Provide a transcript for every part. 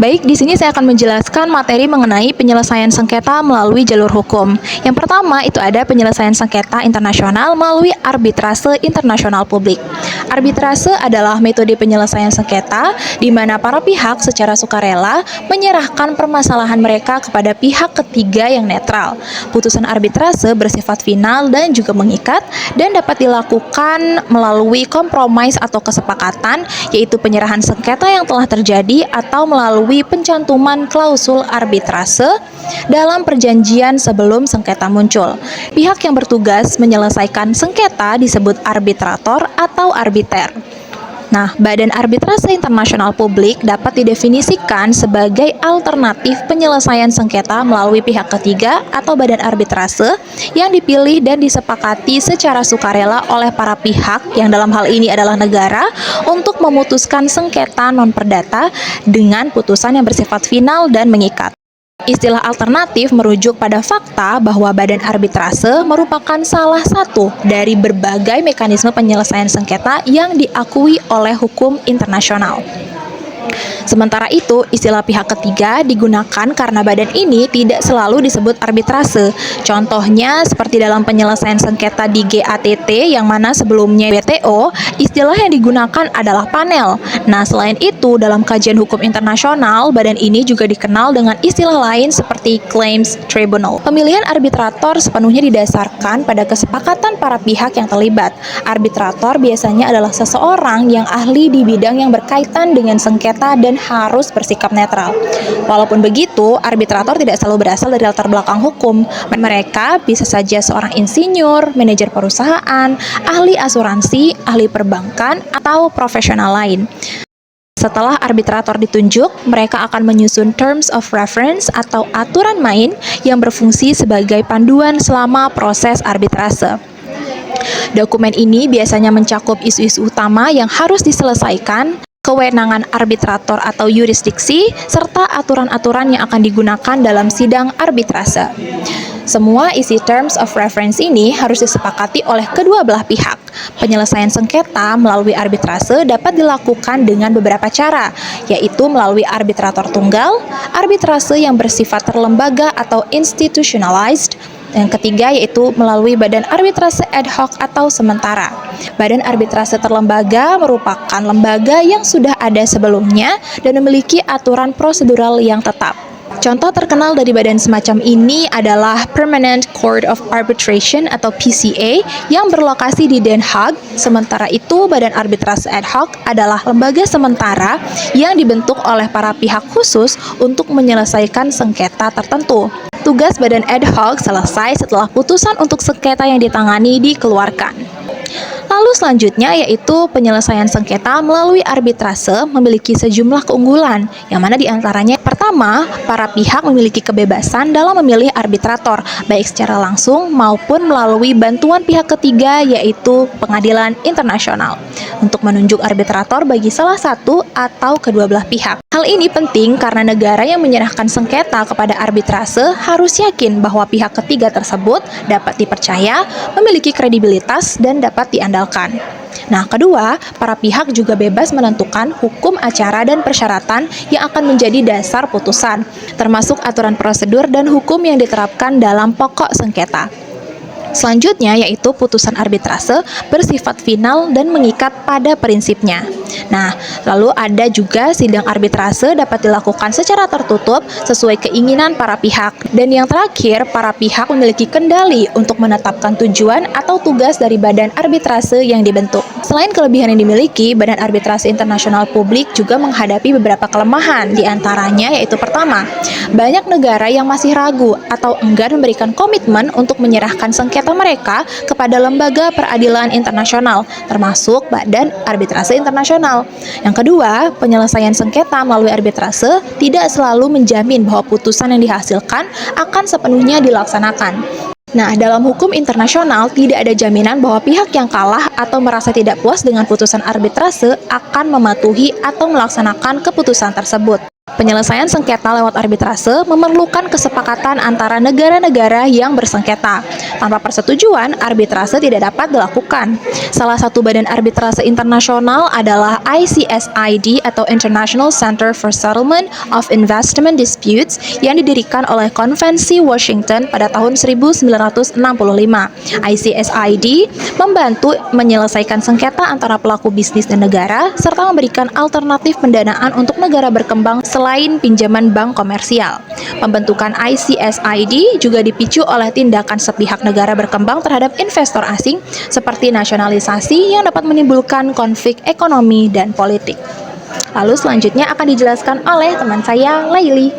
Baik, di sini saya akan menjelaskan materi mengenai penyelesaian sengketa melalui jalur hukum. Yang pertama itu ada penyelesaian sengketa internasional melalui arbitrase internasional publik. Arbitrase adalah metode penyelesaian sengketa di mana para pihak secara sukarela menyerahkan permasalahan mereka kepada pihak ketiga yang netral. Putusan arbitrase bersifat final dan juga mengikat dan dapat dilakukan melalui kompromis atau kesepakatan, yaitu penyerahan sengketa yang telah terjadi atau melalui pencantuman klausul arbitrase dalam perjanjian sebelum sengketa muncul. Pihak yang bertugas menyelesaikan sengketa disebut arbitrator atau arbiter. Nah, Badan Arbitrase Internasional Publik dapat didefinisikan sebagai alternatif penyelesaian sengketa melalui pihak ketiga atau badan arbitrase yang dipilih dan disepakati secara sukarela oleh para pihak yang dalam hal ini adalah negara untuk memutuskan sengketa non-perdata dengan putusan yang bersifat final dan mengikat. Istilah alternatif merujuk pada fakta bahwa badan arbitrase merupakan salah satu dari berbagai mekanisme penyelesaian sengketa yang diakui oleh hukum internasional. Sementara itu, istilah pihak ketiga digunakan karena badan ini tidak selalu disebut arbitrase. Contohnya seperti dalam penyelesaian sengketa di GATT yang mana sebelumnya WTO, istilah yang digunakan adalah panel. Nah, selain itu, dalam kajian hukum internasional, badan ini juga dikenal dengan istilah lain seperti claims tribunal. Pemilihan arbitrator sepenuhnya didasarkan pada kesepakatan para pihak yang terlibat. Arbitrator biasanya adalah seseorang yang ahli di bidang yang berkaitan dengan sengketa dan harus bersikap netral. Walaupun begitu, arbitrator tidak selalu berasal dari latar belakang hukum. Mereka bisa saja seorang insinyur, manajer perusahaan, ahli asuransi, ahli perbankan, atau profesional lain. Setelah arbitrator ditunjuk, mereka akan menyusun terms of reference atau aturan main yang berfungsi sebagai panduan selama proses arbitrase. Dokumen ini biasanya mencakup isu-isu utama yang harus diselesaikan, kewenangan arbitrator atau yurisdiksi, serta aturan-aturan yang akan digunakan dalam sidang arbitrase. Semua isi terms of reference ini harus disepakati oleh kedua belah pihak. Penyelesaian sengketa melalui arbitrase dapat dilakukan dengan beberapa cara, yaitu melalui arbitrator tunggal, arbitrase yang bersifat terlembaga atau institutionalized, yang ketiga yaitu melalui badan arbitrase ad hoc atau sementara. Badan arbitrase terlembaga merupakan lembaga yang sudah ada sebelumnya dan memiliki aturan prosedural yang tetap. Contoh terkenal dari badan semacam ini adalah Permanent Court of Arbitration atau PCA yang berlokasi di Den Haag. Sementara itu, badan arbitrase ad hoc adalah lembaga sementara yang dibentuk oleh para pihak khusus untuk menyelesaikan sengketa tertentu. Tugas badan ad hoc selesai setelah putusan untuk sengketa yang ditangani dikeluarkan. Lalu selanjutnya yaitu penyelesaian sengketa melalui arbitrase memiliki sejumlah keunggulan, yang mana diantaranya pertama, para pihak memiliki kebebasan dalam memilih arbitrator, baik secara langsung maupun melalui bantuan pihak ketiga yaitu pengadilan internasional, untuk menunjuk arbitrator bagi salah satu atau kedua belah pihak. Hal ini penting karena negara yang menyerahkan sengketa kepada arbitrase harus yakin bahwa pihak ketiga tersebut dapat dipercaya, memiliki kredibilitas, dan dapat diandalkan. Nah, kedua, para pihak juga bebas menentukan hukum acara dan persyaratan yang akan menjadi dasar putusan, termasuk aturan prosedur dan hukum yang diterapkan dalam pokok sengketa. Selanjutnya yaitu putusan arbitrase bersifat final dan mengikat pada prinsipnya. Nah, lalu ada juga sidang arbitrase dapat dilakukan secara tertutup sesuai keinginan para pihak. Dan yang terakhir, para pihak memiliki kendali untuk menetapkan tujuan atau tugas dari badan arbitrase yang dibentuk. Selain kelebihan yang dimiliki, Badan Arbitrase Internasional Publik juga menghadapi beberapa kelemahan, diantaranya yaitu pertama, banyak negara yang masih ragu atau enggan memberikan komitmen untuk menyerahkan sengketa mereka kepada lembaga peradilan internasional, termasuk Badan Arbitrase Internasional. Yang kedua, penyelesaian sengketa melalui arbitrase tidak selalu menjamin bahwa putusan yang dihasilkan akan sepenuhnya dilaksanakan. Nah, dalam hukum internasional tidak ada jaminan bahwa pihak yang kalah atau merasa tidak puas dengan putusan arbitrase akan mematuhi atau melaksanakan keputusan tersebut. Penyelesaian sengketa lewat arbitrase memerlukan kesepakatan antara negara-negara yang bersengketa. Tanpa persetujuan, arbitrase tidak dapat dilakukan. Salah satu badan arbitrase internasional adalah ICSID atau International Center for Settlement of Investment Disputes yang didirikan oleh Konvensi Washington pada tahun 1965. ICSID membantu menyelesaikan sengketa antara pelaku bisnis dan negara serta memberikan alternatif pendanaan untuk negara berkembang selain pinjaman bank komersial. Pembentukan ICSID juga dipicu oleh tindakan sepihak negara berkembang terhadap investor asing seperti nasionalisasi yang dapat menimbulkan konflik ekonomi dan politik. Lalu selanjutnya akan dijelaskan oleh teman saya, Laili.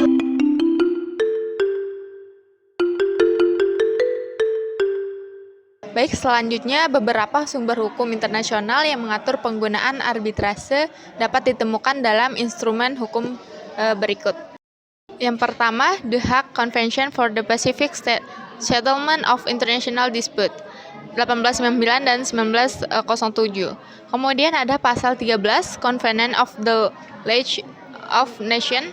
Baik, selanjutnya beberapa sumber hukum internasional yang mengatur penggunaan arbitrase dapat ditemukan dalam instrumen hukum berikut. Yang pertama, The Hague Convention for the Pacific Settlement of International Dispute 1899 dan 1907. Kemudian ada pasal 13 Covenant of the League of Nations.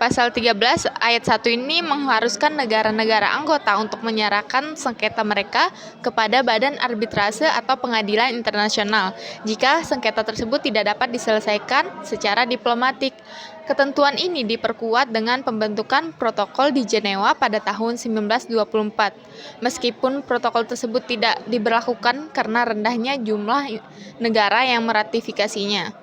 Pasal 13 ayat 1 ini mengharuskan negara-negara anggota untuk menyerahkan sengketa mereka kepada badan arbitrase atau pengadilan internasional jika sengketa tersebut tidak dapat diselesaikan secara diplomatik. Ketentuan ini diperkuat dengan pembentukan protokol di Jenewa pada tahun 1924. Meskipun protokol tersebut tidak diberlakukan karena rendahnya jumlah negara yang meratifikasinya.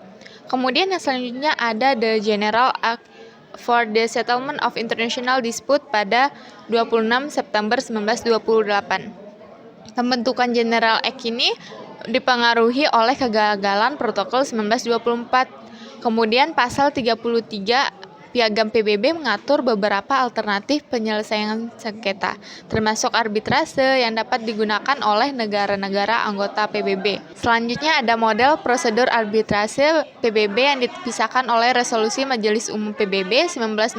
Kemudian yang selanjutnya ada The General Act for the Settlement of International Dispute pada 26 September 1928. Pembentukan General Act ini dipengaruhi oleh kegagalan protokol 1924. Kemudian pasal 33 Piagam PBB mengatur beberapa alternatif penyelesaian sengketa, termasuk arbitrase yang dapat digunakan oleh negara-negara anggota PBB. Selanjutnya ada model prosedur arbitrase PBB yang dipisahkan oleh Resolusi Majelis Umum PBB 1962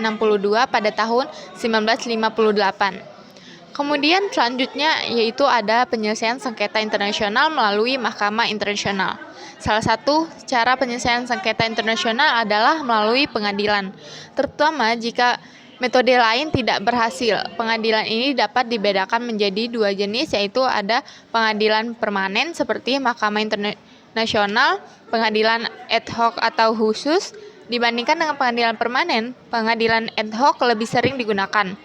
pada tahun 1958. Kemudian selanjutnya yaitu ada penyelesaian sengketa internasional melalui Mahkamah Internasional. Salah satu cara penyelesaian sengketa internasional adalah melalui pengadilan, terutama jika metode lain tidak berhasil. Pengadilan ini dapat dibedakan menjadi dua jenis, yaitu ada pengadilan permanen seperti Mahkamah Internasional, pengadilan ad hoc atau khusus. Dibandingkan dengan pengadilan permanen, pengadilan ad hoc lebih sering digunakan,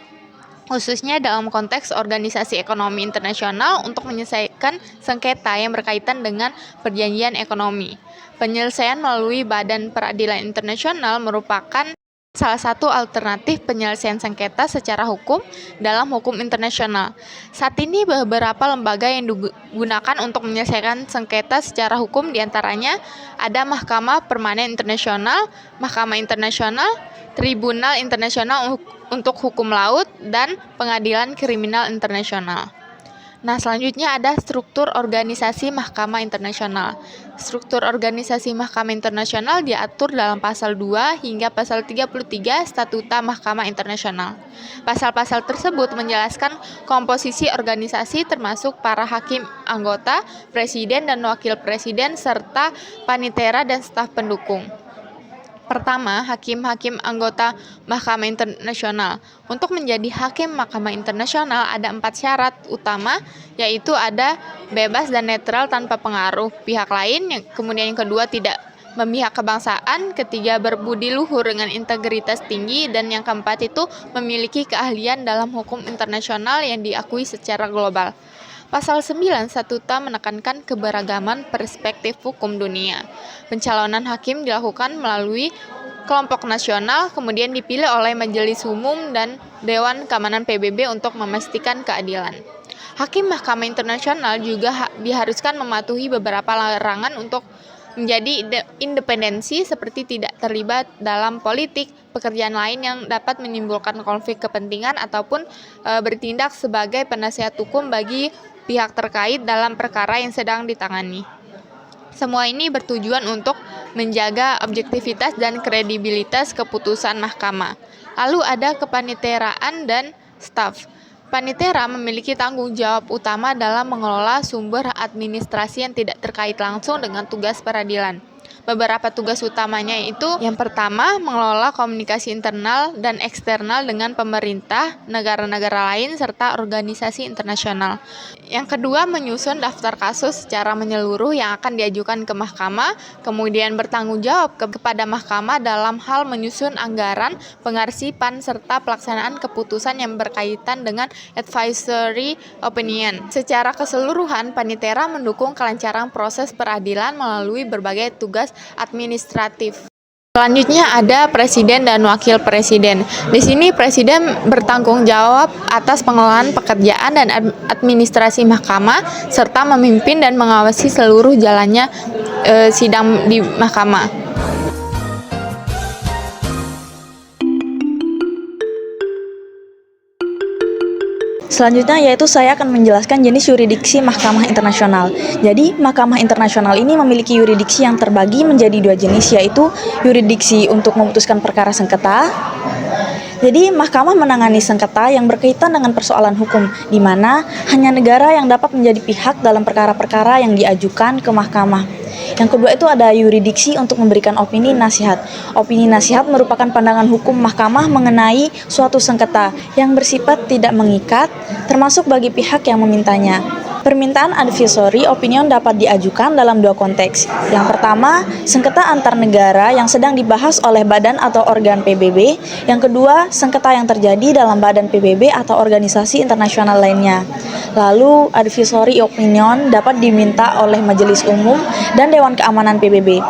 khususnya dalam konteks organisasi ekonomi internasional untuk menyelesaikan sengketa yang berkaitan dengan perjanjian ekonomi. Penyelesaian melalui Badan Peradilan Internasional merupakan salah satu alternatif penyelesaian sengketa secara hukum dalam hukum internasional. Saat ini beberapa lembaga yang digunakan untuk menyelesaikan sengketa secara hukum diantaranya ada Mahkamah Permanen Internasional, Mahkamah Internasional, Tribunal Internasional untuk Hukum Laut, dan Pengadilan Kriminal Internasional. Nah, selanjutnya ada struktur organisasi Mahkamah Internasional. Struktur organisasi Mahkamah Internasional diatur dalam pasal 2 hingga pasal 33 Statuta Mahkamah Internasional. Pasal-pasal tersebut menjelaskan komposisi organisasi termasuk para hakim anggota, presiden dan wakil presiden, serta panitera dan staf pendukung. Pertama, hakim-hakim anggota Mahkamah Internasional. Untuk menjadi hakim Mahkamah Internasional ada 4 syarat utama, yaitu ada bebas dan netral tanpa pengaruh pihak lain, kemudian yang kedua tidak memihak kebangsaan, ketiga berbudi luhur dengan integritas tinggi, dan yang keempat itu memiliki keahlian dalam hukum internasional yang diakui secara global. Pasal 9 Statuta menekankan keberagaman perspektif hukum dunia. Pencalonan hakim dilakukan melalui kelompok nasional, kemudian dipilih oleh Majelis Umum dan Dewan Keamanan PBB untuk memastikan keadilan. Hakim Mahkamah Internasional juga diharuskan mematuhi beberapa larangan untuk menjadi independensi, seperti tidak terlibat dalam politik, pekerjaan lain yang dapat menimbulkan konflik kepentingan, ataupun bertindak sebagai penasihat hukum bagi pihak terkait dalam perkara yang sedang ditangani. Semua ini bertujuan untuk menjaga objektivitas dan kredibilitas keputusan mahkamah. Lalu ada kepaniteraan dan staf. Panitera memiliki tanggung jawab utama dalam mengelola sumber administrasi yang tidak terkait langsung dengan tugas peradilan. Beberapa tugas utamanya itu yang pertama, mengelola komunikasi internal dan eksternal dengan pemerintah, negara-negara lain, serta organisasi internasional. Yang kedua, menyusun daftar kasus secara menyeluruh yang akan diajukan ke mahkamah, kemudian bertanggung jawab kepada mahkamah dalam hal menyusun anggaran, pengarsipan, serta pelaksanaan keputusan yang berkaitan dengan advisory opinion. Secara keseluruhan, Panitera mendukung kelancaran proses peradilan melalui berbagai tugas administratif. Selanjutnya ada presiden dan wakil presiden. Di sini presiden bertanggung jawab atas pengelolaan pekerjaan dan administrasi mahkamah serta memimpin dan mengawasi seluruh jalannya sidang di mahkamah. Selanjutnya yaitu saya akan menjelaskan jenis yurisdiksi Mahkamah Internasional. Jadi, Mahkamah Internasional ini memiliki yurisdiksi yang terbagi menjadi dua jenis, yaitu yurisdiksi untuk memutuskan perkara sengketa. Jadi, mahkamah menangani sengketa yang berkaitan dengan persoalan hukum, di mana hanya negara yang dapat menjadi pihak dalam perkara-perkara yang diajukan ke mahkamah. Yang kedua itu ada yurisdiksi untuk memberikan opini nasihat. Opini nasihat merupakan pandangan hukum mahkamah mengenai suatu sengketa yang bersifat tidak mengikat, termasuk bagi pihak yang memintanya. Permintaan advisory opinion dapat diajukan dalam dua konteks. Yang pertama, sengketa antar negara yang sedang dibahas oleh badan atau organ PBB. Yang kedua, sengketa yang terjadi dalam badan PBB atau organisasi internasional lainnya. Lalu, advisory opinion dapat diminta oleh Majelis Umum dan Dewan Keamanan PBB.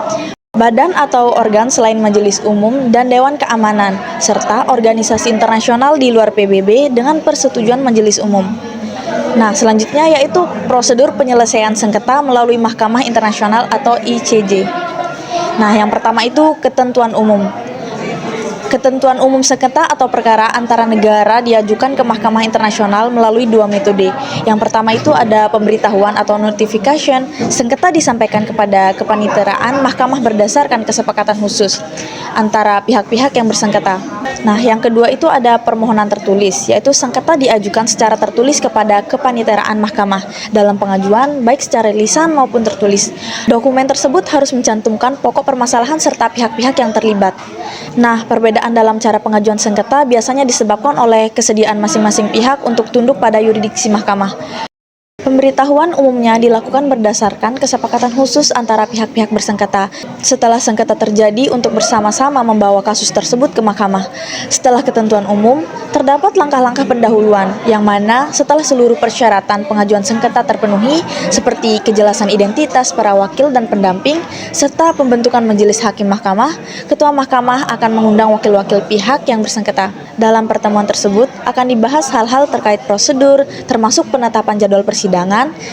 Badan atau organ selain Majelis Umum dan Dewan Keamanan, serta organisasi internasional di luar PBB dengan persetujuan Majelis Umum. Nah, selanjutnya yaitu prosedur penyelesaian sengketa melalui Mahkamah Internasional atau ICJ. Nah, yang pertama itu ketentuan umum. Ketentuan umum sengketa atau perkara antara negara diajukan ke Mahkamah Internasional melalui dua metode. Yang pertama itu ada pemberitahuan atau notification. Sengketa disampaikan kepada kepaniteraan mahkamah berdasarkan kesepakatan khusus antara pihak-pihak yang bersengketa. Nah, yang kedua itu ada permohonan tertulis, yaitu sengketa diajukan secara tertulis kepada kepaniteraan mahkamah dalam pengajuan baik secara lisan maupun tertulis. Dokumen tersebut harus mencantumkan pokok permasalahan serta pihak-pihak yang terlibat. Nah, perbedaan dalam cara pengajuan sengketa biasanya disebabkan oleh kesediaan masing-masing pihak untuk tunduk pada yurisdiksi mahkamah. Pemberitahuan umumnya dilakukan berdasarkan kesepakatan khusus antara pihak-pihak bersengketa setelah sengketa terjadi untuk bersama-sama membawa kasus tersebut ke mahkamah. Setelah ketentuan umum, terdapat langkah-langkah pendahuluan yang mana setelah seluruh persyaratan pengajuan sengketa terpenuhi seperti kejelasan identitas para wakil dan pendamping serta pembentukan majelis hakim mahkamah, ketua mahkamah akan mengundang wakil-wakil pihak yang bersengketa. Dalam pertemuan tersebut akan dibahas hal-hal terkait prosedur termasuk penetapan jadwal persidangan.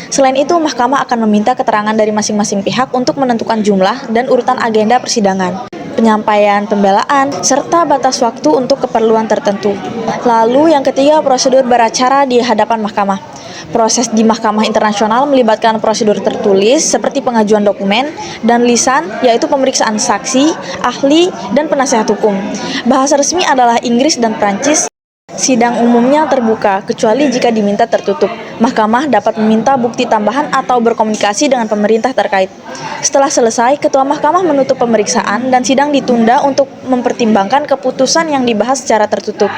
Selain itu, mahkamah akan meminta keterangan dari masing-masing pihak untuk menentukan jumlah dan urutan agenda persidangan, penyampaian pembelaan, serta batas waktu untuk keperluan tertentu. Lalu yang ketiga, prosedur beracara di hadapan mahkamah. Proses di Mahkamah Internasional melibatkan prosedur tertulis seperti pengajuan dokumen dan lisan, yaitu pemeriksaan saksi, ahli, dan penasehat hukum. Bahasa resmi adalah Inggris dan Prancis. Sidang umumnya terbuka, kecuali jika diminta tertutup. Mahkamah dapat meminta bukti tambahan atau berkomunikasi dengan pemerintah terkait. Setelah selesai, ketua mahkamah menutup pemeriksaan dan sidang ditunda untuk mempertimbangkan keputusan yang dibahas secara tertutup.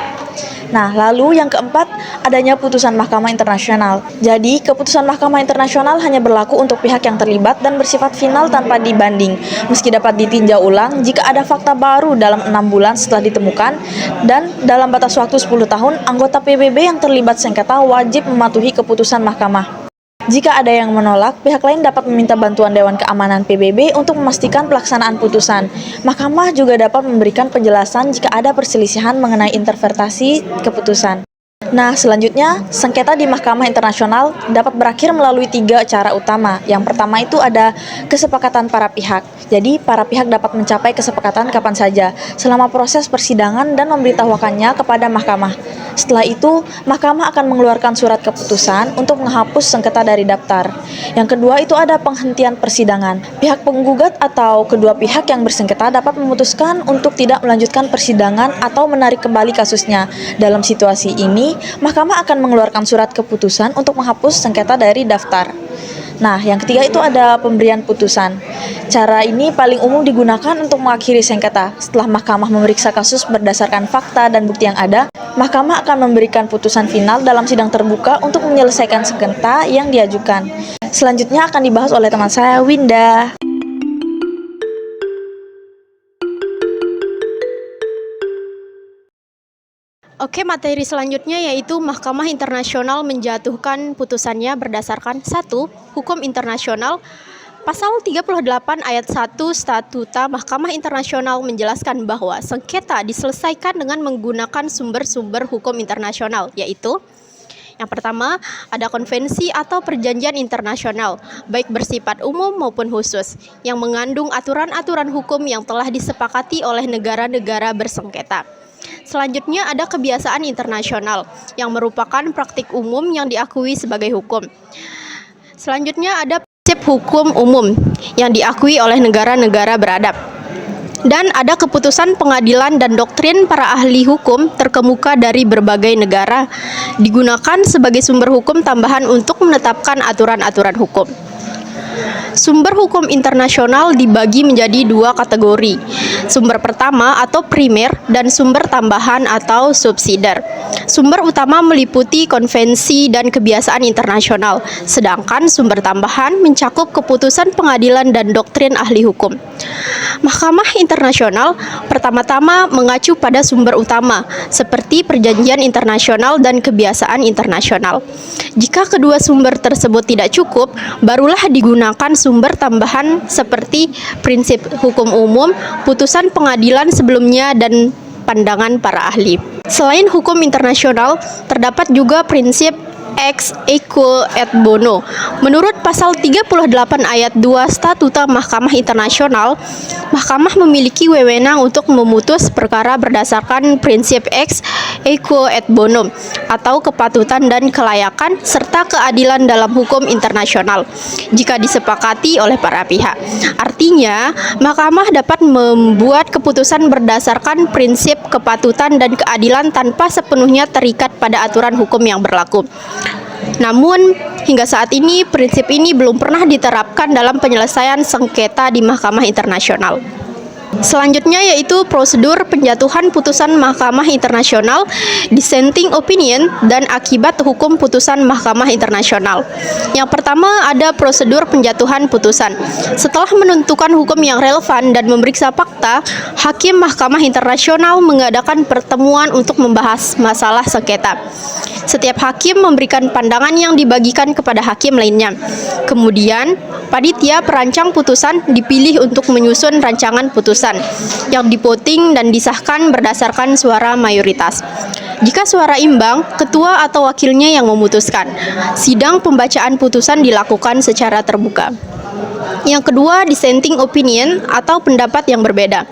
Nah, lalu yang keempat, adanya putusan Mahkamah Internasional. Jadi, keputusan Mahkamah Internasional hanya berlaku untuk pihak yang terlibat dan bersifat final tanpa dibanding, meski dapat ditinjau ulang jika ada fakta baru dalam 6 bulan setelah ditemukan, dan dalam batas waktu 10 tahun, anggota PBB yang terlibat sengketa wajib mematuhi keputusan mahkamah. Jika ada yang menolak, pihak lain dapat meminta bantuan Dewan Keamanan PBB untuk memastikan pelaksanaan putusan. Mahkamah juga dapat memberikan penjelasan jika ada perselisihan mengenai interpretasi keputusan. Nah, selanjutnya, sengketa di Mahkamah Internasional dapat berakhir melalui 3 cara utama. Yang pertama itu ada kesepakatan para pihak. Jadi, para pihak dapat mencapai kesepakatan kapan saja, selama proses persidangan dan memberitahukannya kepada mahkamah. Setelah itu, mahkamah akan mengeluarkan surat keputusan untuk menghapus sengketa dari daftar. Yang kedua itu ada penghentian persidangan. Pihak penggugat atau kedua pihak yang bersengketa dapat memutuskan untuk tidak melanjutkan persidangan atau menarik kembali kasusnya. Dalam situasi ini, mahkamah akan mengeluarkan surat keputusan untuk menghapus sengketa dari daftar. Nah, yang ketiga itu ada pemberian putusan. Cara ini paling umum digunakan untuk mengakhiri sengketa. Setelah mahkamah memeriksa kasus berdasarkan fakta dan bukti yang ada, mahkamah akan memberikan putusan final dalam sidang terbuka untuk menyelesaikan sengketa yang diajukan. Selanjutnya akan dibahas oleh teman saya, Winda. Oke, materi selanjutnya yaitu Mahkamah Internasional menjatuhkan putusannya berdasarkan 1. Hukum internasional. Pasal 38 ayat 1 Statuta Mahkamah Internasional menjelaskan bahwa sengketa diselesaikan dengan menggunakan sumber-sumber hukum internasional, yaitu yang pertama, ada konvensi atau perjanjian internasional, baik bersifat umum maupun khusus, yang mengandung aturan-aturan hukum yang telah disepakati oleh negara-negara bersengketa. Selanjutnya ada kebiasaan internasional yang merupakan praktik umum yang diakui sebagai hukum. Selanjutnya ada prinsip hukum umum yang diakui oleh negara-negara beradab. Dan ada keputusan pengadilan dan doktrin para ahli hukum terkemuka dari berbagai negara digunakan sebagai sumber hukum tambahan untuk menetapkan aturan-aturan hukum. Sumber hukum internasional dibagi menjadi dua kategori. Sumber pertama atau primer dan sumber tambahan atau subsidiar. Sumber utama meliputi konvensi dan kebiasaan internasional, sedangkan sumber tambahan mencakup keputusan pengadilan dan doktrin ahli hukum. Mahkamah internasional pertama-tama mengacu pada sumber utama, seperti perjanjian internasional dan kebiasaan internasional. Jika kedua sumber tersebut tidak cukup, barulah digunakan sumber tambahan seperti prinsip hukum umum, putusan pengadilan sebelumnya, dan pandangan para ahli. Selain hukum internasional, terdapat juga prinsip ex equo et bono. Menurut pasal 38 ayat 2 Statuta Mahkamah Internasional, mahkamah memiliki wewenang untuk memutus perkara berdasarkan prinsip ex equo et bono atau kepatutan dan kelayakan serta keadilan dalam hukum internasional jika disepakati oleh para pihak. Artinya, mahkamah dapat membuat keputusan berdasarkan prinsip kepatutan dan keadilan tanpa sepenuhnya terikat pada aturan hukum yang berlaku. Namun, hingga saat ini prinsip ini belum pernah diterapkan dalam penyelesaian sengketa di Mahkamah Internasional. Selanjutnya yaitu prosedur penjatuhan putusan Mahkamah Internasional, dissenting opinion, dan akibat hukum putusan Mahkamah Internasional. Yang pertama ada prosedur penjatuhan putusan. Setelah menentukan hukum yang relevan dan memeriksa fakta, Hakim Mahkamah Internasional mengadakan pertemuan untuk membahas masalah sengketa. Setiap hakim memberikan pandangan yang dibagikan kepada hakim lainnya. Kemudian, panitia perancang putusan dipilih untuk menyusun rancangan putusan yang divoting dan disahkan berdasarkan suara mayoritas. Jika suara imbang, ketua atau wakilnya yang memutuskan. Sidang pembacaan putusan dilakukan secara terbuka. Yang kedua, dissenting opinion atau pendapat yang berbeda.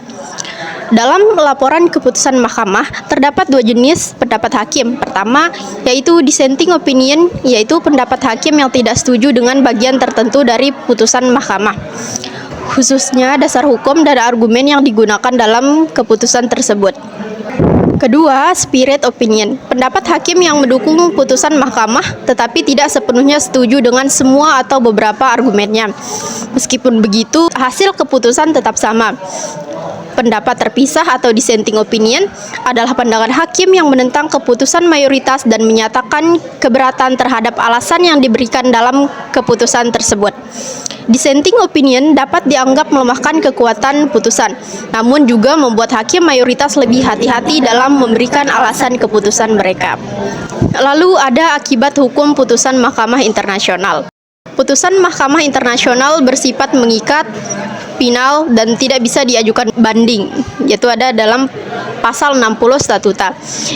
Dalam laporan keputusan mahkamah, terdapat dua jenis pendapat hakim. Pertama, yaitu dissenting opinion, yaitu pendapat hakim yang tidak setuju dengan bagian tertentu dari putusan mahkamah, khususnya dasar hukum dan argumen yang digunakan dalam keputusan tersebut. Kedua, spirit opinion, pendapat hakim yang mendukung putusan mahkamah tetapi tidak sepenuhnya setuju dengan semua atau beberapa argumennya. Meskipun begitu, hasil keputusan tetap sama. Pendapat terpisah atau dissenting opinion adalah pandangan hakim yang menentang keputusan mayoritas dan menyatakan keberatan terhadap alasan yang diberikan dalam keputusan tersebut. Dissenting opinion dapat dianggap melemahkan kekuatan putusan, namun juga membuat hakim mayoritas lebih hati-hati dalam memberikan alasan keputusan mereka. Lalu ada akibat hukum putusan Mahkamah Internasional. Putusan Mahkamah Internasional bersifat mengikat, final, dan tidak bisa diajukan banding, yaitu ada dalam pasal 60 statuta.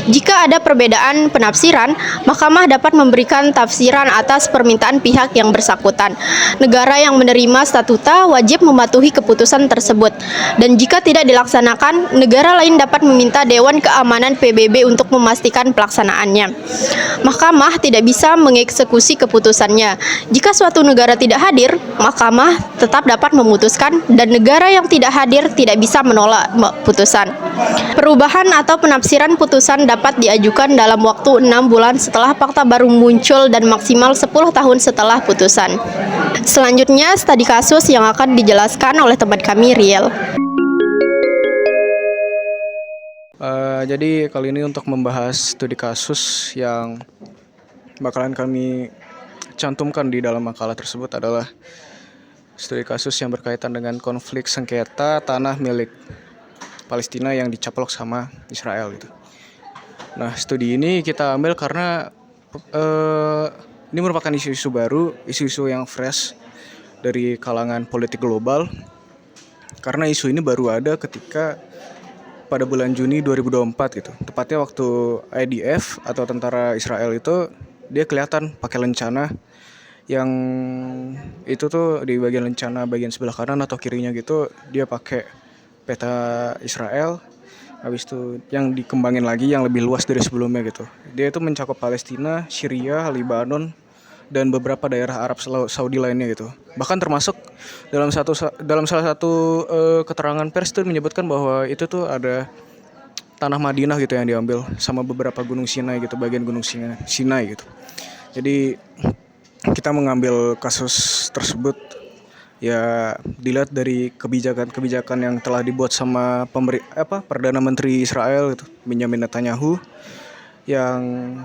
Jika ada perbedaan penafsiran, mahkamah dapat memberikan tafsiran atas permintaan pihak yang bersangkutan. Negara yang menerima statuta wajib mematuhi keputusan tersebut, dan jika tidak dilaksanakan, negara lain dapat meminta Dewan Keamanan PBB untuk memastikan pelaksanaannya. Mahkamah tidak bisa mengeksekusi keputusannya. Jika suatu negara tidak hadir, mahkamah tetap dapat memutuskan, dan negara yang tidak hadir tidak bisa menolak putusan. Perubahan atau penafsiran putusan dapat diajukan dalam waktu 6 bulan setelah fakta baru muncul dan maksimal 10 tahun setelah putusan. Selanjutnya studi kasus yang akan dijelaskan oleh teman kami Riel. Jadi kali ini untuk membahas studi kasus yang bakalan kami cantumkan di dalam makalah tersebut adalah studi kasus yang berkaitan dengan konflik sengketa tanah milik Palestina yang dicaplok sama Israel gitu. Nah, studi ini kita ambil karena ini merupakan isu-isu baru, isu-isu yang fresh dari kalangan politik global. Karena isu ini baru ada ketika pada bulan Juni 2024 gitu. Tepatnya waktu IDF atau tentara Israel itu dia kelihatan pakai lencana yang itu tuh di bagian lencana bagian sebelah kanan atau kirinya gitu dia pakai peta Israel. Habis itu yang dikembangin lagi yang lebih luas dari sebelumnya gitu. Dia itu mencakup Palestina, Syria, Lebanon, dan beberapa daerah Arab Saudi lainnya gitu. Bahkan termasuk dalam salah satu keterangan pers itu menyebutkan bahwa itu tuh ada tanah Madinah gitu yang diambil sama beberapa gunung Sinai gitu, bagian gunung Sinai gitu. Jadi kita mengambil kasus tersebut ya dilihat dari kebijakan yang telah dibuat sama Perdana Menteri Israel gitu, Benjamin Netanyahu, yang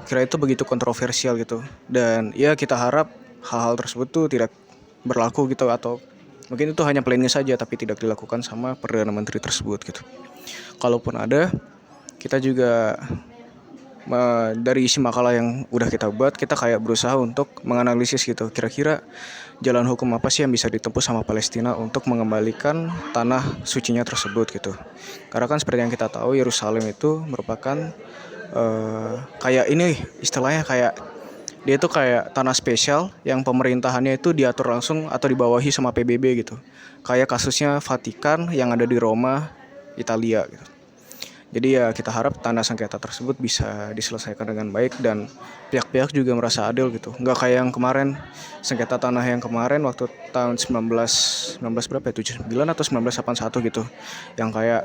kira itu begitu kontroversial gitu. Dan ya kita harap hal-hal tersebut tuh tidak berlaku gitu, atau mungkin itu hanya planning saja tapi tidak dilakukan sama Perdana Menteri tersebut gitu. Kalaupun ada, kita juga dari isi makalah yang udah kita buat, kita kayak berusaha untuk menganalisis gitu, kira-kira jalan hukum apa sih yang bisa ditempuh sama Palestina untuk mengembalikan tanah sucinya tersebut gitu. Karena kan seperti yang kita tahu, Yerusalem itu merupakan kayak ini istilahnya kayak dia itu kayak tanah spesial yang pemerintahannya itu diatur langsung atau dibawahi sama PBB gitu. Kayak kasusnya Vatikan yang ada di Roma, Italia gitu. Jadi ya kita harap tanah sengketa tersebut bisa diselesaikan dengan baik dan pihak-pihak juga merasa adil gitu. Nggak kayak yang kemarin, sengketa tanah yang kemarin waktu tahun 19 berapa ya, 79 atau 1981 gitu. Yang kayak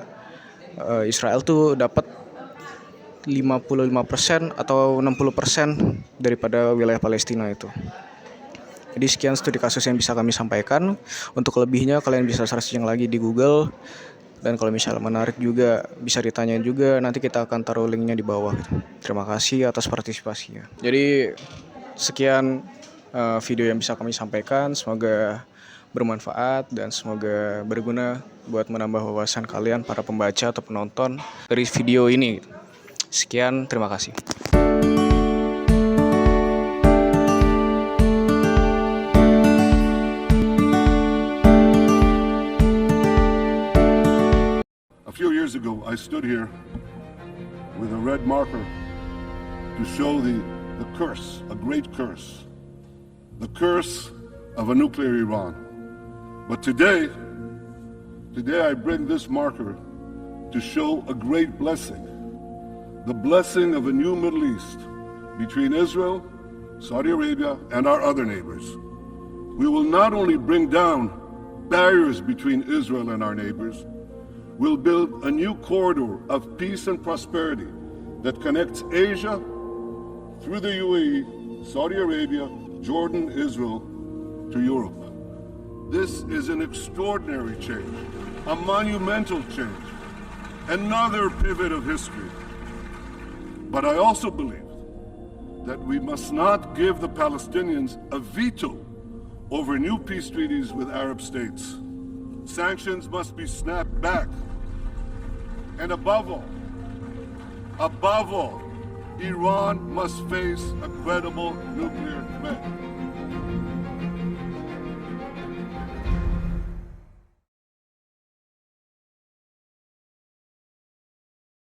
Israel tuh dapat 55% atau 60% daripada wilayah Palestina itu. Jadi sekian studi kasus yang bisa kami sampaikan. Untuk lebihnya kalian bisa searching lagi di Google. Dan kalau misalnya menarik juga bisa ditanyain juga, nanti kita akan taruh linknya di bawah gitu. Terima kasih atas partisipasinya. Jadi sekian video yang bisa kami sampaikan. Semoga bermanfaat dan semoga berguna buat menambah wawasan kalian para pembaca atau penonton dari video ini. Sekian, terima kasih. A few years ago, I stood here with a red marker to show the curse, a great curse, the curse of a nuclear Iran. But today I bring this marker to show a great blessing, the blessing of a new Middle East between Israel, Saudi Arabia, and our other neighbors. We will not only bring down barriers between Israel and our neighbors, we'll build a new corridor of peace and prosperity that connects Asia through the UAE, Saudi Arabia, Jordan, Israel, to Europe. This is an extraordinary change, a monumental change, another pivot of history. But I also believe that we must not give the Palestinians a veto over new peace treaties with Arab states. Sanctions must be snapped back. And above all, Iran must face a credible nuclear threat.